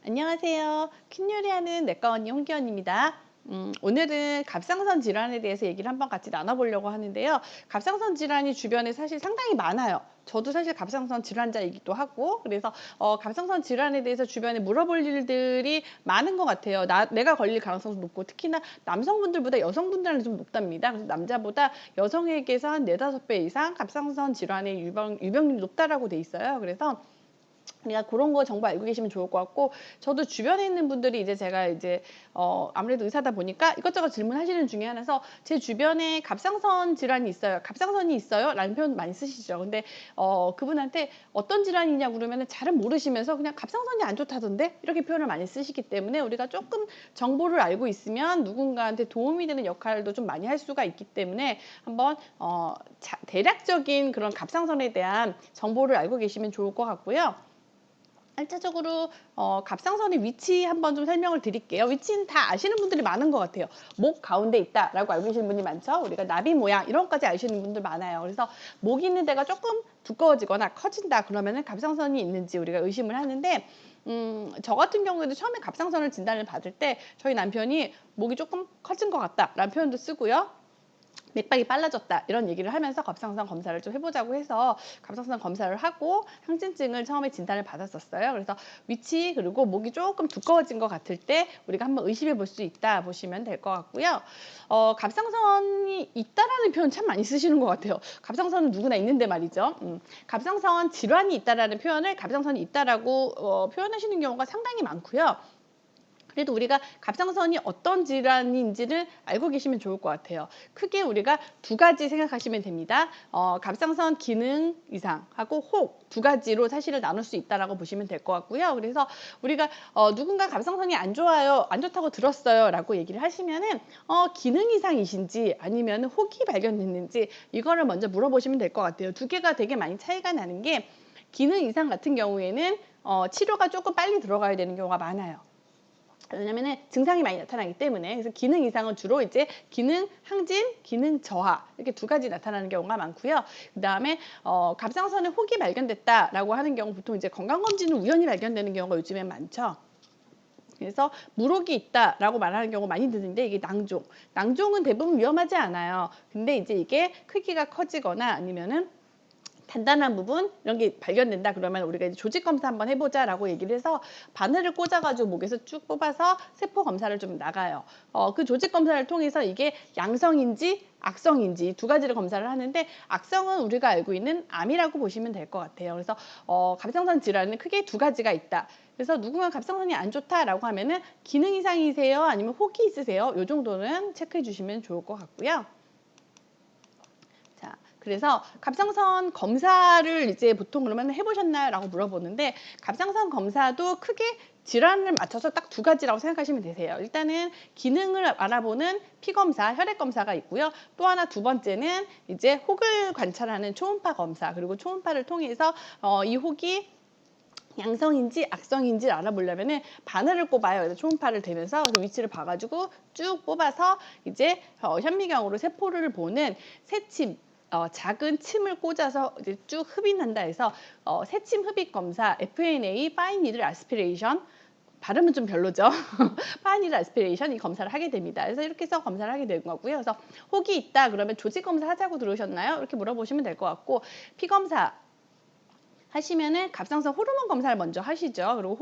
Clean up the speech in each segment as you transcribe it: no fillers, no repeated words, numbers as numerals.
안녕하세요. 퀸 요리하는 내과 언니 홍기언입니다. 오늘은 갑상선 질환에 대해서 얘기를 한번 같이 나눠보려고 하는데요. 갑상선 질환이 주변에 사실 상당히 많아요. 저도 사실 갑상선 질환자이기도 하고, 그래서 갑상선 질환에 대해서 주변에 물어볼 일들이 많은 것 같아요. 내가 걸릴 가능성도 높고, 특히나 남성분들보다 여성분들은 좀 높답니다. 그래서 남자보다 여성에게서 한 4~5배 이상 갑상선 질환의 유병률이 높다라고 돼 있어요. 그래서 그러니까 그런 거 정보 알고 계시면 좋을 것 같고, 저도 주변에 있는 분들이 이제 제가 이제 아무래도 의사다 보니까 이것저것 질문하시는 중에 하나서 제 주변에 갑상선 질환이 있어요. 갑상선이 있어요? 라는 표현 많이 쓰시죠. 근데 그분한테 어떤 질환이냐고 그러면은 잘은 모르시면서 그냥 갑상선이 안 좋다던데? 이렇게 표현을 많이 쓰시기 때문에 우리가 조금 정보를 알고 있으면 누군가한테 도움이 되는 역할도 좀 많이 할 수가 있기 때문에 한번 대략적인 그런 갑상선에 대한 정보를 알고 계시면 좋을 것 같고요. 1차적으로 갑상선의 위치 한번 좀 설명을 드릴게요. 위치는 다 아시는 분들이 많은 것 같아요. 목 가운데 있다라고 알고 계시는 분이 많죠. 우리가 나비 모양 이런 것까지 아시는 분들 많아요. 그래서 목 있는 데가 조금 두꺼워지거나 커진다 그러면은 갑상선이 있는지 우리가 의심을 하는데, 저 같은 경우에도 처음에 갑상선을 진단을 받을 때 저희 남편이 목이 조금 커진 것 같다라는 표현도 쓰고요. 맥박이 빨라졌다 이런 얘기를 하면서 갑상선 검사를 좀 해보자고 해서 갑상선 검사를 하고 항진증을 처음에 진단을 받았었어요. 그래서 위치 그리고 목이 조금 두꺼워진 것 같을 때 우리가 한번 의심해 볼 수 있다 보시면 될 것 같고요. 갑상선이 있다라는 표현 참 많이 쓰시는 것 같아요. 갑상선은 누구나 있는데 말이죠. 갑상선 질환이 있다라는 표현을 갑상선이 있다라고 표현하시는 경우가 상당히 많고요. 그래도 우리가 갑상선이 어떤 질환인지를 알고 계시면 좋을 것 같아요. 크게 우리가 두 가지 생각하시면 됩니다. 갑상선 기능 이상하고 혹 두 가지로 사실을 나눌 수 있다라고 보시면 될 것 같고요. 그래서 우리가 누군가 갑상선이 안 좋아요, 안 좋다고 들었어요라고 얘기를 하시면은 기능 이상이신지 아니면 혹이 발견됐는지 이거를 먼저 물어보시면 될 것 같아요. 두 개가 되게 많이 차이가 나는 게, 기능 이상 같은 경우에는 치료가 조금 빨리 들어가야 되는 경우가 많아요. 왜냐면은 증상이 많이 나타나기 때문에. 그래서 기능 이상은 주로 이제 기능 항진, 기능 저하 이렇게 두 가지 나타나는 경우가 많고요. 그다음에 갑상선에 혹이 발견됐다라고 하는 경우 보통 이제 건강검진은 우연히 발견되는 경우가 요즘엔 많죠. 그래서 물혹이 있다라고 말하는 경우 많이 드는데, 이게 낭종은 대부분 위험하지 않아요. 근데 이제 이게 크기가 커지거나 아니면은 단단한 부분 이런 게 발견된다 그러면 우리가 이제 조직 검사 한번 해보자라고 얘기를 해서 바늘을 꽂아가지고 목에서 쭉 뽑아서 세포 검사를 좀 나가요. 그 조직 검사를 통해서 이게 양성인지 악성인지 두 가지를 검사를 하는데, 악성은 우리가 알고 있는 암이라고 보시면 될 것 같아요. 그래서 갑상선 질환은 크게 두 가지가 있다. 그래서 누군가 갑상선이 안 좋다라고 하면은 기능 이상이세요? 아니면 혹이 있으세요? 요 정도는 체크해 주시면 좋을 것 같고요. 자, 그래서 갑상선 검사를 이제 보통 그러면 해보셨나요? 라고 물어보는데, 갑상선 검사도 크게 질환을 맞춰서 딱 두 가지라고 생각하시면 되세요. 일단은 기능을 알아보는 피검사, 혈액검사가 있고요. 또 하나 두 번째는 이제 혹을 관찰하는 초음파 검사, 그리고 초음파를 통해서 이 혹이 양성인지 악성인지 알아보려면은 바늘을 꼽아요. 그래서 초음파를 대면서 그 위치를 봐가지고 쭉 뽑아서 이제 현미경으로 세포를 보는 새침, 작은 침을 꽂아서 이제 쭉 흡입한다 해서 새침 흡입 검사, FNA, 파인 니들 아스피레이션, 발음은 좀 별로죠. 파인 니들 아스피레이션 이 검사를 하게 됩니다. 그래서 이렇게 해서 검사를 하게 되는 거고요. 그래서 혹이 있다 그러면 조직 검사 하자고 들으셨나요? 이렇게 물어보시면 될 것 같고, 피 검사 하시면은 갑상선 호르몬 검사를 먼저 하시죠. 그리고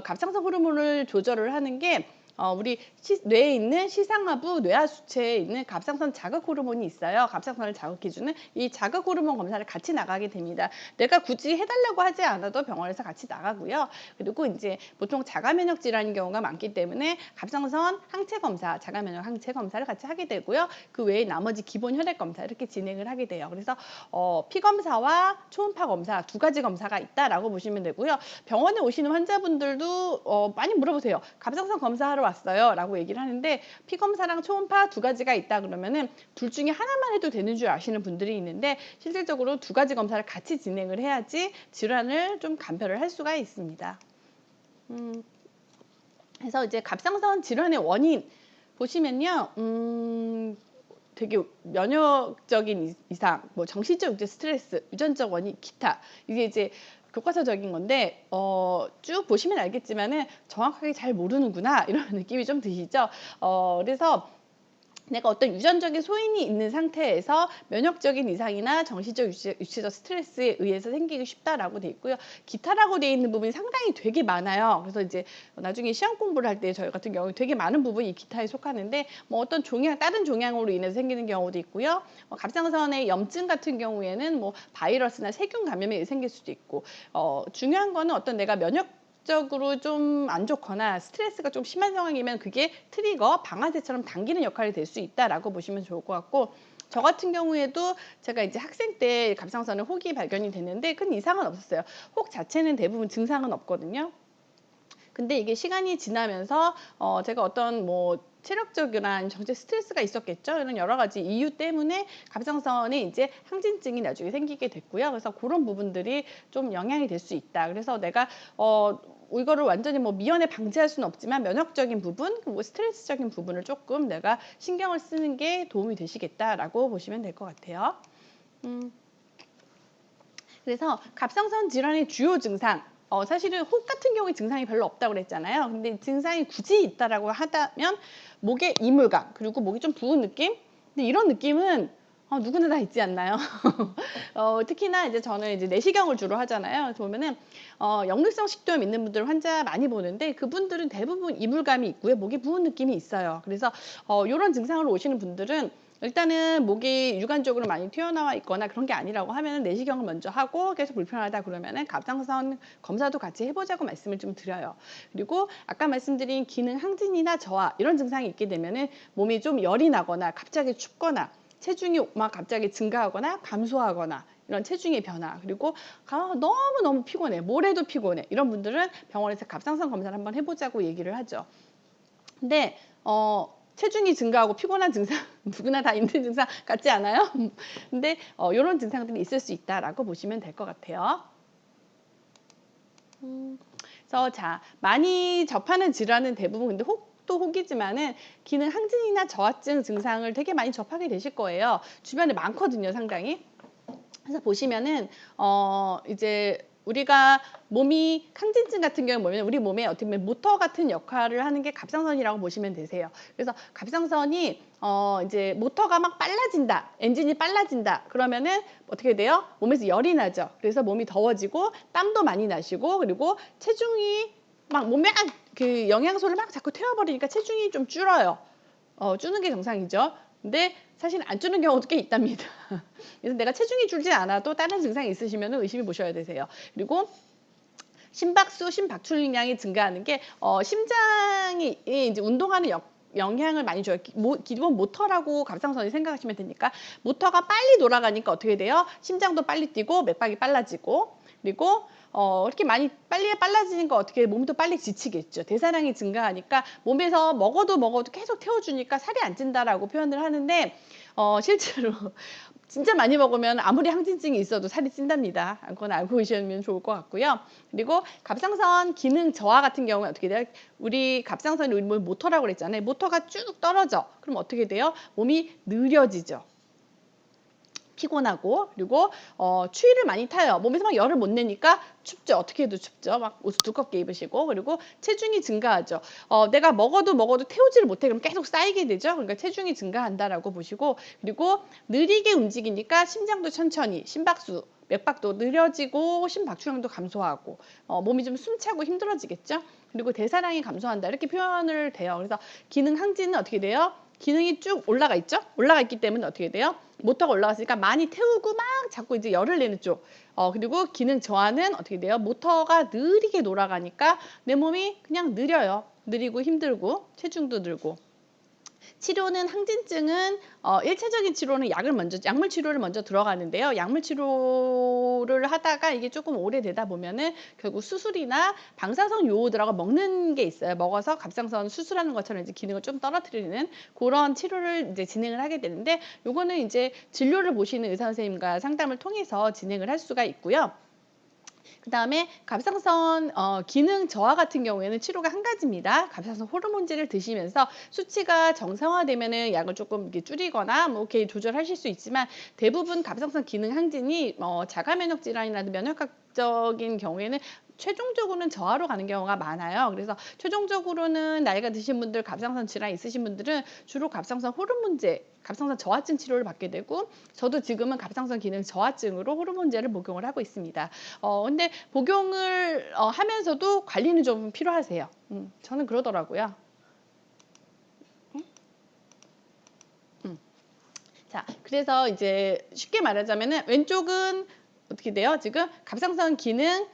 갑상선 호르몬을 조절을 하는 게 우리 뇌에 있는 시상하부 뇌하수체에 있는 갑상선 자극 호르몬이 있어요. 갑상선을 자극해주는 이 자극 호르몬 검사를 같이 나가게 됩니다. 내가 굳이 해달라고 하지 않아도 병원에서 같이 나가고요. 그리고 이제 보통 자가면역 질환인 경우가 많기 때문에 갑상선 항체 검사, 자가면역 항체 검사를 같이 하게 되고요. 그 외에 나머지 기본 혈액 검사 이렇게 진행을 하게 돼요. 그래서 피 검사와 초음파 검사 두 가지 검사가 있다라고 보시면 되고요. 병원에 오시는 환자분들도 많이 물어보세요. 갑상선 검사하러 왔어요 라고 얘기를 하는데, 피 검사랑 초음파 두 가지가 있다 그러면은 둘 중에 하나만 해도 되는 줄 아시는 분들이 있는데, 실질적으로 두 가지 검사를 같이 진행을 해야지 질환을 좀 감별을 할 수가 있습니다. 그래서 이제 갑상선 질환의 원인 보시면요. 되게 면역적인 이상, 뭐 정신적 스트레스, 유전적 원인, 기타. 이게 이제 교과서적인 건데 쭉 보시면 알겠지만은 정확하게 잘 모르는구나 이런 느낌이 좀 드시죠? 그래서 내가 어떤 유전적인 소인이 있는 상태에서 면역적인 이상이나 정신적 육체적 스트레스에 의해서 생기기 쉽다라고 돼 있고요. 기타라고 돼 있는 부분이 상당히 되게 많아요. 그래서 이제 나중에 시험 공부를 할 때 저희 같은 경우에 되게 많은 부분이 이 기타에 속하는데 뭐 어떤 종양 다른 종양으로 인해서 생기는 경우도 있고요. 갑상선의 염증 같은 경우에는 뭐 바이러스나 세균 감염에 의해 생길 수도 있고 중요한 거는 어떤 내가 적으로 좀 안 좋거나 스트레스가 좀 심한 상황이면 그게 트리거, 방아쇠처럼 당기는 역할이 될 수 있다라고 보시면 좋을 것 같고 저 같은 경우에도 제가 이제 학생 때 갑상선에 혹이 발견이 됐는데 큰 이상은 없었어요. 혹 자체는 대부분 증상은 없거든요. 근데 이게 시간이 지나면서 제가 어떤 뭐 체력적이나 정체 스트레스가 있었겠죠. 이런 여러 가지 이유 때문에 갑상선에 이제 항진증이 나중에 생기게 됐고요. 그래서 그런 부분들이 좀 영향이 될 수 있다. 그래서 내가 이거를 완전히 뭐 미연에 방지할 수는 없지만 면역적인 부분, 뭐 스트레스적인 부분을 조금 내가 신경을 쓰는 게 도움이 되시겠다라고 보시면 될 것 같아요. 음. 그래서 갑상선 질환의 주요 증상 사실은 혹 같은 경우에 증상이 별로 없다고 그랬잖아요. 근데 증상이 굳이 있다라고 하다면 목에 이물감 그리고 목이 좀 부은 느낌? 근데 이런 느낌은 누구나 다 있지 않나요? 특히나 이제 저는 이제 내시경을 주로 하잖아요. 그래서 보면은 역류성 식도염 있는 분들 환자 많이 보는데 그분들은 대부분 이물감이 있고요. 목이 부은 느낌이 있어요. 그래서 요런 증상으로 오시는 분들은 일단은 목이 유관적으로 많이 튀어나와 있거나 그런 게 아니라고 하면은 내시경을 먼저 하고 계속 불편하다 그러면은 갑상선 검사도 같이 해보자고 말씀을 좀 드려요. 그리고 아까 말씀드린 기능 항진이나 저하 이런 증상이 있게 되면은 몸이 좀 열이 나거나 갑자기 춥거나 체중이 막 갑자기 증가하거나 감소하거나 이런 체중의 변화 그리고 너무너무 피곤해 모레도 피곤해 이런 분들은 병원에서 갑상선 검사를 한번 해보자고 얘기를 하죠. 근데 체중이 증가하고 피곤한 증상 누구나 다 있는 증상 같지 않아요? 근데 요런 증상들이 있을 수 있다라고 보시면 될 것 같아요. 그래서 자 많이 접하는 질환은 대부분 근데 혹도 혹이지만은 기능 항진이나 저하증 증상을 되게 많이 접하게 되실 거예요. 주변에 많거든요, 상당히. 그래서 보시면은 이제 우리가 몸이 항진증 같은 경우는 뭐냐면 우리 몸에 어떻게 보면 모터 같은 역할을 하는 게 갑상선이라고 보시면 되세요. 그래서 갑상선이 이제 모터가 막 빨라진다, 엔진이 빨라진다. 그러면은 어떻게 돼요? 몸에서 열이 나죠. 그래서 몸이 더워지고 땀도 많이 나시고 그리고 체중이 막 몸에 그 영양소를 막 자꾸 태워버리니까 체중이 좀 줄어요. 주는 게 정상이죠. 근데 사실 안 주는 경우도 꽤 있답니다. 그래서 내가 체중이 줄지 않아도 다른 증상이 있으시면 의심해 보셔야 되세요. 그리고 심박수, 심박출량이 증가하는 게 심장이 이제 운동하는 영향을 많이 줘요. 기본 모터라고 갑상선이 생각하시면 되니까 모터가 빨리 돌아가니까 어떻게 돼요? 심장도 빨리 뛰고 맥박이 빨라지고 그리고 이렇게 많이 빨라지니까 어떻게 몸도 빨리 지치겠죠. 대사량이 증가하니까 몸에서 먹어도 계속 태워주니까 살이 안 찐다라고 표현을 하는데 실제로 진짜 많이 먹으면 아무리 항진증이 있어도 살이 찐답니다. 그건 알고 계시면 좋을 것 같고요. 그리고 갑상선 기능 저하 같은 경우는 어떻게 돼요? 우리 갑상선이 우리 몸 모터라고 그랬잖아요. 모터가 쭉 떨어져. 그럼 어떻게 돼요? 몸이 느려지죠. 피곤하고 그리고 추위를 많이 타요. 몸에서 막 열을 못 내니까 춥죠. 어떻게 해도 춥죠. 막 옷을 두껍게 입으시고 그리고 체중이 증가하죠. 내가 먹어도 태우지를 못해 그럼 계속 쌓이게 되죠. 그러니까 체중이 증가한다라고 보시고 그리고 느리게 움직이니까 심장도 천천히 심박수 맥박도 느려지고 심박출량도 감소하고 몸이 좀 숨차고 힘들어지겠죠. 그리고 대사량이 감소한다 이렇게 표현을 돼요. 그래서 기능 항진은 어떻게 돼요? 기능이 쭉 올라가 있죠? 올라가 있기 때문에 어떻게 돼요? 모터가 올라갔으니까 많이 태우고 막 자꾸 이제 열을 내는 쪽. 그리고 기능 저하는 어떻게 돼요? 모터가 느리게 돌아가니까 내 몸이 그냥 느려요. 느리고 힘들고 체중도 늘고. 치료는 항진증은 1차적인 치료는 약물 치료를 먼저 들어가는데요. 약물 치료를 하다가 이게 조금 오래되다 보면은 결국 수술이나 방사선 요오드라고 먹는 게 있어요. 먹어서 갑상선 수술하는 것처럼 이제 기능을 좀 떨어뜨리는 그런 치료를 이제 진행을 하게 되는데 요거는 이제 진료를 보시는 의사 선생님과 상담을 통해서 진행을 할 수가 있고요. 그다음에 갑상선 기능 저하 같은 경우에는 치료가 한 가지입니다. 갑상선 호르몬제를 드시면서 수치가 정상화되면은 약을 조금 이렇게 줄이거나 뭐 이렇게 조절하실 수 있지만 대부분 갑상선 기능 항진이 자가 면역 질환이나 면역학적인 경우에는 최종적으로는 저하로 가는 경우가 많아요. 그래서 최종적으로는 나이가 드신 분들, 갑상선 질환 있으신 분들은 주로 갑상선 호르몬제, 갑상선 저하증 치료를 받게 되고 저도 지금은 갑상선 기능 저하증으로 호르몬제를 복용을 하고 있습니다. 근데 복용을 하면서도 관리는 좀 필요하세요. 저는 그러더라고요. 음. 자, 그래서 이제 쉽게 말하자면은 왼쪽은 어떻게 돼요? 지금 갑상선 기능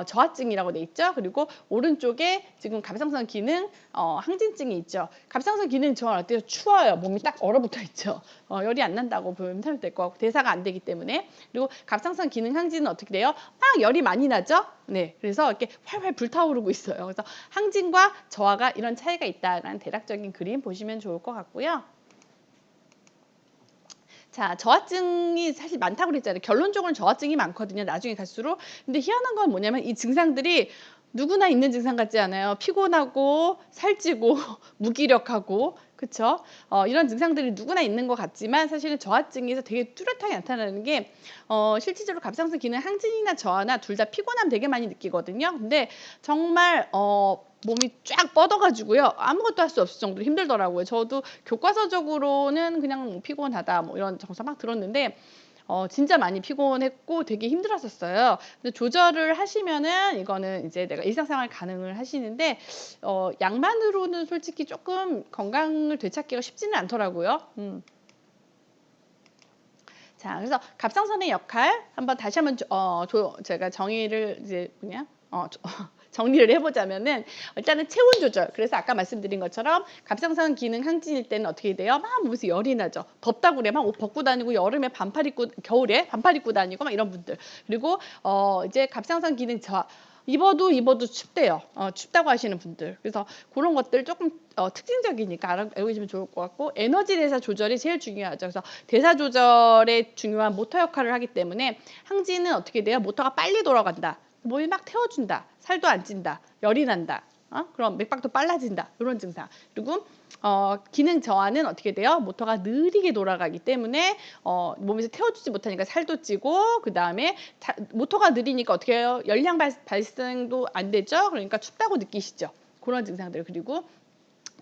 저하증이라고 돼 있죠. 그리고 오른쪽에 지금 갑상선 기능 항진증이 있죠. 갑상선 기능 저하 어때요? 추워요. 몸이 딱 얼어붙어 있죠. 열이 안 난다고 보면 될 것 같고 대사가 안 되기 때문에. 그리고 갑상선 기능 항진은 어떻게 돼요? 막 열이 많이 나죠. 네, 그래서 이렇게 활활 불타오르고 있어요. 그래서 항진과 저하가 이런 차이가 있다라는 대략적인 그림 보시면 좋을 것 같고요. 자, 저하증이 사실 많다고 그랬잖아요. 결론적으로는 저하증이 많거든요. 나중에 갈수록. 근데 희한한 건 뭐냐면 이 증상들이 누구나 있는 증상 같지 않아요. 피곤하고 살찌고 무기력하고 그쵸? 이런 증상들이 누구나 있는 것 같지만 사실은 저하증에서 되게 뚜렷하게 나타나는 게 실질적으로 갑상선 기능 항진이나 저하나 둘 다 피곤함 되게 많이 느끼거든요. 근데 정말 몸이 쫙 뻗어가지고요. 아무것도 할 수 없을 정도로 힘들더라고요. 저도 교과서적으로는 그냥 뭐 피곤하다 뭐 이런 정서 막 들었는데 진짜 많이 피곤했고 되게 힘들었었어요. 근데 조절을 하시면은 이거는 이제 내가 일상생활 가능을 하시는데 약만으로는 솔직히 조금 건강을 되찾기가 쉽지는 않더라고요. 자, 그래서 갑상선의 역할 한번 다시 한번 제가 정의를 이제 뭐냐 정리를 해보자면은 일단은 체온 조절. 그래서 아까 말씀드린 것처럼 갑상선 기능 항진일 때는 어떻게 돼요? 막 몸에서 열이 나죠. 덥다고 그래 막 옷 벗고 다니고 여름에 반팔 입고 겨울에 반팔 입고 다니고 막 이런 분들. 그리고 이제 갑상선 기능 저하. 입어도 춥대요. 춥다고 하시는 분들. 그래서 그런 것들 조금 특징적이니까 알고 계시면 좋을 것 같고 에너지 대사 조절이 제일 중요하죠. 그래서 대사 조절에 중요한 모터 역할을 하기 때문에 항진은 어떻게 돼요? 모터가 빨리 돌아간다. 몸이 막 태워준다. 살도 안 찐다. 열이 난다. 그럼 맥박도 빨라진다. 이런 증상. 그리고 기능 저하는 어떻게 돼요? 모터가 느리게 돌아가기 때문에 몸에서 태워주지 못하니까 살도 찌고 그 다음에 모터가 느리니까 어떻게 해요? 열량 발생도 안 되죠? 그러니까 춥다고 느끼시죠? 그런 증상들. 그리고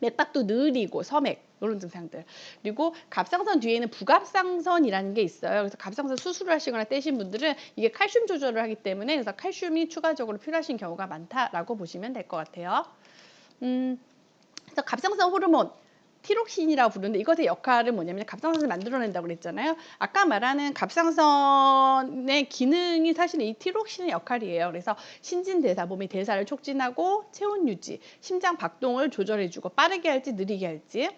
맥박도 느리고 서맥 이런 증상들. 그리고 갑상선 뒤에는 부갑상선이라는 게 있어요. 그래서 갑상선 수술을 하시거나 떼신 분들은 이게 칼슘 조절을 하기 때문에 그래서 칼슘이 추가적으로 필요하신 경우가 많다라고 보시면 될 것 같아요. 그래서 갑상선 호르몬 티록신이라고 부르는데 이것의 역할은 뭐냐면 갑상선을 만들어낸다고 그랬잖아요. 아까 말하는 갑상선의 기능이 사실 이 티록신의 역할이에요. 그래서 신진대사, 몸의 대사를 촉진하고 체온 유지, 심장 박동을 조절해주고 빠르게 할지 느리게 할지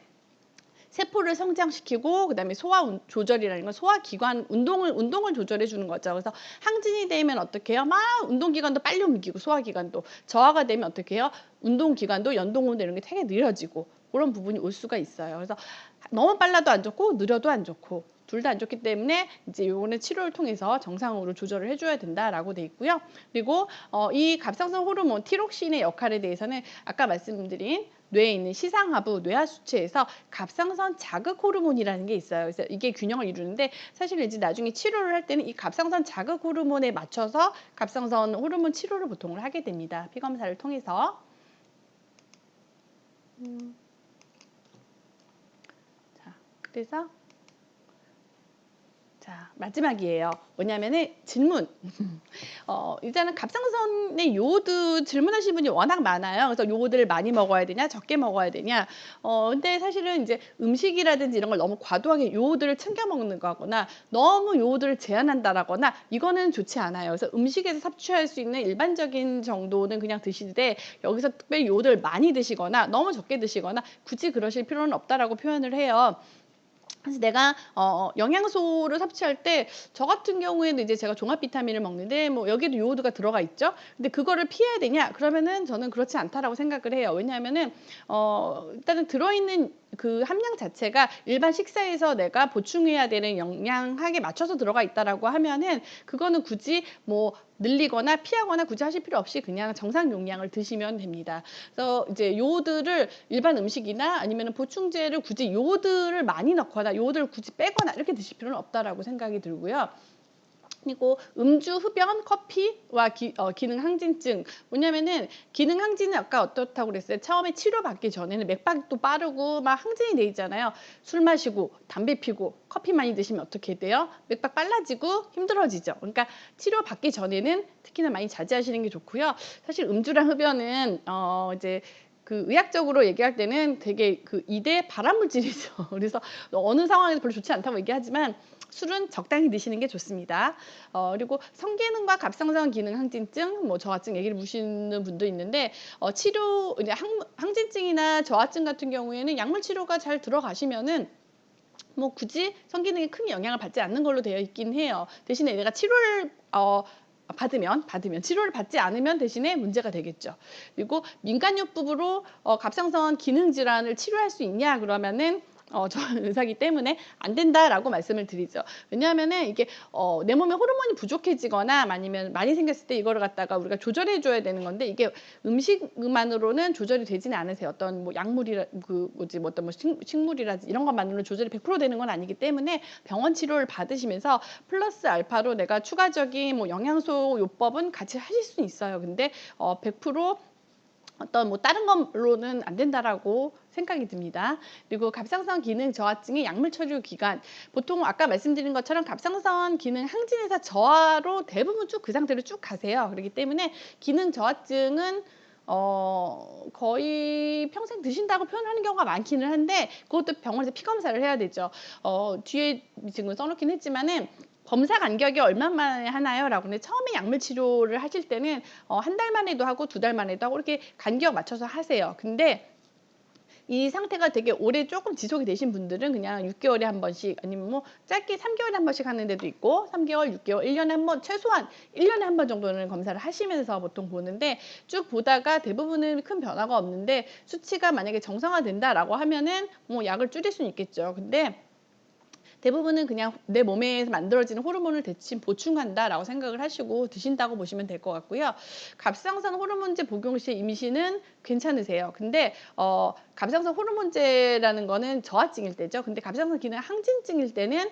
세포를 성장시키고 그다음에 소화 조절이라는 건 소화기관 운동을 조절해 주는 거죠. 그래서 항진이 되면 어떻게 해요? 막 운동기관도 빨리 움직이고 소화기관도 저하가 되면 어떻게 해요? 운동기관도 연동운동 이런 게 되게 느려지고 그런 부분이 올 수가 있어요. 그래서 너무 빨라도 안 좋고 느려도 안 좋고 둘 다 안 좋기 때문에 이제 요거는 치료를 통해서 정상으로 조절을 해줘야 된다라고 돼 있고요. 그리고 이 갑상선 호르몬 티록신의 역할에 대해서는 아까 말씀드린 뇌에 있는 시상하부 뇌하수체에서 갑상선 자극 호르몬이라는 게 있어요. 그래서 이게 균형을 이루는데 사실 이제 나중에 치료를 할 때는 이 갑상선 자극 호르몬에 맞춰서 갑상선 호르몬 치료를 보통을 하게 됩니다. 피검사를 통해서. 자, 그래서 자, 마지막이에요. 뭐냐면은 질문. 일단은 갑상선의 요오드 질문하시는 분이 워낙 많아요. 그래서 요오드를 많이 먹어야 되냐, 적게 먹어야 되냐. 근데 사실은 이제 음식이라든지 이런 걸 너무 과도하게 요오드를 챙겨 먹는 거거나 너무 요오드를 제한한다라거나 이거는 좋지 않아요. 그래서 음식에서 섭취할 수 있는 일반적인 정도는 그냥 드시되 여기서 특별히 요오드를 많이 드시거나 너무 적게 드시거나 굳이 그러실 필요는 없다라고 표현을 해요. 그래서 내가 영양소를 섭취할 때 저 같은 경우에는 이제 제가 종합 비타민을 먹는데 뭐 여기도 요오드가 들어가 있죠. 근데 그거를 피해야 되냐? 그러면은 저는 그렇지 않다라고 생각을 해요. 왜냐하면은 일단은 들어있는 그 함량 자체가 일반 식사에서 내가 보충해야 되는 영양학에 맞춰서 들어가 있다라고 하면은 그거는 굳이 뭐 늘리거나 피하거나 굳이 하실 필요 없이 그냥 정상 용량을 드시면 됩니다. 그래서 이제 요오드를 일반 음식이나 아니면은 보충제를 굳이 요오드를 많이 넣거나 요오드를 굳이 빼거나 이렇게 드실 필요는 없다라고 생각이 들고요. 그리고 음주, 흡연, 커피와 기능 항진증. 뭐냐면은 기능 항진은 아까 어떻다고 그랬어요? 처음에 치료받기 전에는 맥박도 빠르고 막 항진이 돼 있잖아요. 술 마시고 담배 피고 커피 많이 드시면 어떻게 돼요? 맥박 빨라지고 힘들어지죠. 그러니까 치료받기 전에는 특히나 많이 자제하시는 게 좋고요. 사실 음주랑 흡연은 이제 그 의학적으로 얘기할 때는 되게 그 2대 발암물질이죠. 그래서 어느 상황에서 별로 좋지 않다고 얘기하지만 술은 적당히 드시는 게 좋습니다. 그리고 성기능과 갑상선 기능 항진증, 뭐 저하증 얘기를 묻시는 분도 있는데 치료 이제 항진증이나 저하증 같은 경우에는 약물 치료가 잘 들어가시면은 뭐 굳이 성기능에 큰 영향을 받지 않는 걸로 되어 있긴 해요. 대신에 내가 치료를 받으면 치료를 받지 않으면 대신에 문제가 되겠죠. 그리고 민간요법으로 갑상선 기능 질환을 치료할 수 있냐 그러면은 저는 의사기 때문에 안 된다라고 말씀을 드리죠. 왜냐하면은 이게 내 몸에 호르몬이 부족해지거나 아니면 많이 생겼을 때 이거를 갖다가 우리가 조절해 줘야 되는 건데 이게 음식만으로는 조절이 되지는 않으세요. 어떤 뭐 약물이라 그 뭐지 뭐 어떤 뭐 식물이라든지 이런 것만으로는 조절이 100% 되는 건 아니기 때문에 병원 치료를 받으시면서 플러스 알파로 내가 추가적인 뭐 영양소 요법은 같이 하실 수 있어요. 근데 100% 어떤 뭐 다른 걸로는 안 된다라고 생각이 듭니다. 그리고 갑상선 기능 저하증의 약물 처리 기간 보통 아까 말씀드린 것처럼 갑상선 기능 항진에서 저하로 대부분 쭉 그 상태로 쭉 가세요. 그렇기 때문에 기능 저하증은 거의 평생 드신다고 표현하는 경우가 많기는 한데 그것도 병원에서 피 검사를 해야 되죠. 뒤에 지금 써놓긴 했지만은 검사 간격이 얼마 만에 하나요? 라고 근데 처음에 약물 치료를 하실 때는 한 달 만에도 하고 2달 만에도 하고 이렇게 간격 맞춰서 하세요. 근데 이 상태가 되게 오래 조금 지속이 되신 분들은 그냥 6개월에 한 번씩 아니면 뭐 짧게 3개월에 한 번씩 하는 데도 있고 3개월, 6개월, 1년에 한 번 최소한 1년에 한 번 정도는 검사를 하시면서 보통 보는데 쭉 보다가 대부분은 큰 변화가 없는데 수치가 만약에 정상화된다라고 하면은 뭐 약을 줄일 수는 있겠죠. 근데 대부분은 그냥 내 몸에서 만들어지는 호르몬을 대신 보충한다라고 생각을 하시고 드신다고 보시면 될 것 같고요. 갑상선 호르몬제 복용 시 임신은 괜찮으세요. 근데 갑상선 호르몬제라는 거는 저하증일 때죠. 근데 갑상선 기능 항진증일 때는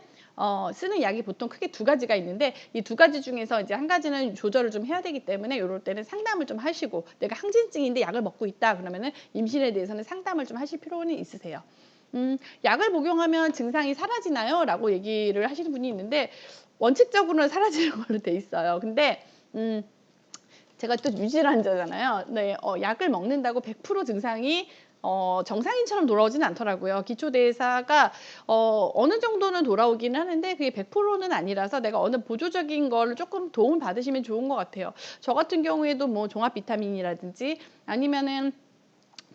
쓰는 약이 보통 크게 2가지가 있는데 이 2가지 중에서 이제 한 가지는 조절을 좀 해야 되기 때문에 요럴 때는 상담을 좀 하시고 내가 항진증인데 약을 먹고 있다 그러면은 임신에 대해서는 상담을 좀 하실 필요는 있으세요. 약을 복용하면 증상이 사라지나요? 라고 얘기를 하시는 분이 있는데 원칙적으로는 사라지는 걸로 돼 있어요. 근데 제가 또 유질환자잖아요. 네, 약을 먹는다고 100% 증상이 정상인처럼 돌아오지는 않더라고요. 기초대사가 어느 정도는 돌아오기는 하는데 그게 100%는 아니라서 내가 어느 보조적인 거를 조금 도움을 받으시면 좋은 것 같아요. 저 같은 경우에도 뭐 종합 비타민이라든지 아니면은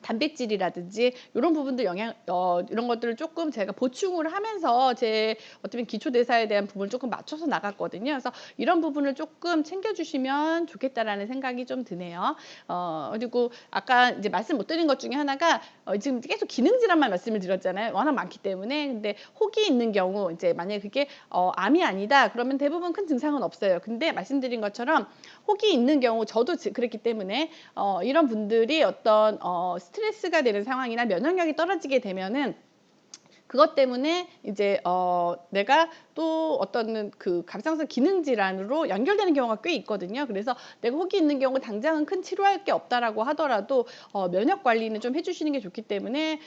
단백질이라든지 요런 부분들 이런 것들을 조금 제가 보충을 하면서 제 어떻게 보면 기초 대사에 대한 부분을 조금 맞춰서 나갔거든요. 그래서 이런 부분을 조금 챙겨 주시면 좋겠다라는 생각이 좀 드네요. 그리고 아까 이제 말씀 못 드린 것 중에 하나가 지금 계속 기능 질환만 말씀을 드렸잖아요. 워낙 많기 때문에. 근데 혹이 있는 경우 이제 만약에 그게 암이 아니다 그러면 대부분 큰 증상은 없어요. 근데 말씀드린 것처럼 혹이 있는 경우 저도 그랬기 때문에 이런 분들이 어떤 스트레스가 되는 상황이나 면역력이 떨어지게 되면은 그것 때문에 이제 내가 또 어떤 그 갑상선 기능 질환으로 연결되는 경우가 꽤 있거든요. 그래서 내가 혹이 있는 경우 당장은 큰 치료할 게 없다라고 하더라도 면역 관리는 좀 해주시는 게 좋기 때문에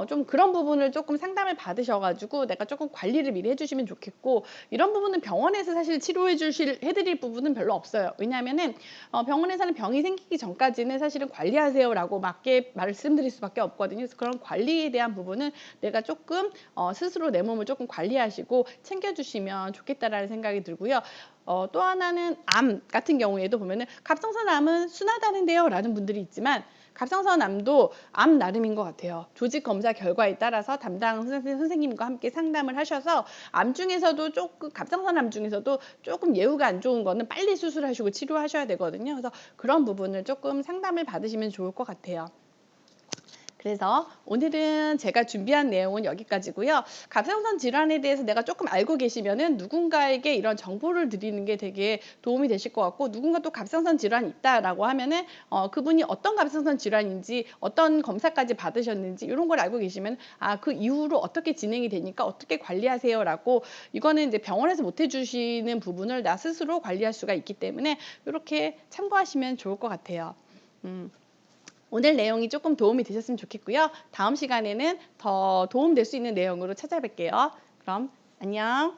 좀 그런 부분을 조금 상담을 받으셔 가지고 내가 조금 관리를 미리 해주시면 좋겠고 이런 부분은 병원에서 사실 치료해 해드릴 부분은 별로 없어요. 왜냐하면은 병원에서는 병이 생기기 전까지는 사실은 관리하세요라고 맞게 말씀드릴 수밖에 없거든요. 그래서 그런 관리에 대한 부분은 내가 조금 스스로 내 몸을 조금 관리하시고 챙겨주시면 좋겠다라는 생각이 들고요. 또 하나는 암 같은 경우에도 보면은 갑상선암은 순하다는데요 라는 분들이 있지만 갑상선암도 암 나름인 것 같아요. 조직 검사 결과에 따라서 담당 선생님과 함께 상담을 하셔서 암 중에서도 조금 갑상선암 중에서도 조금 예후가 안 좋은 거는 빨리 수술하시고 치료하셔야 되거든요. 그래서 그런 부분을 조금 상담을 받으시면 좋을 것 같아요. 그래서 오늘은 제가 준비한 내용은 여기까지고요. 갑상선 질환에 대해서 내가 조금 알고 계시면은 누군가에게 이런 정보를 드리는 게 되게 도움이 되실 것 같고, 누군가 또 갑상선 질환이 있다라고 하면은 그분이 어떤 갑상선 질환인지, 어떤 검사까지 받으셨는지 이런 걸 알고 계시면 그 이후로 어떻게 진행이 되니까 어떻게 관리하세요라고, 이거는 이제 병원에서 못 해주시는 부분을 나 스스로 관리할 수가 있기 때문에 이렇게 참고하시면 좋을 것 같아요. 음. 오늘 내용이 조금 도움이 되셨으면 좋겠고요. 다음 시간에는 더 도움 될 수 있는 내용으로 찾아뵐게요. 그럼 안녕.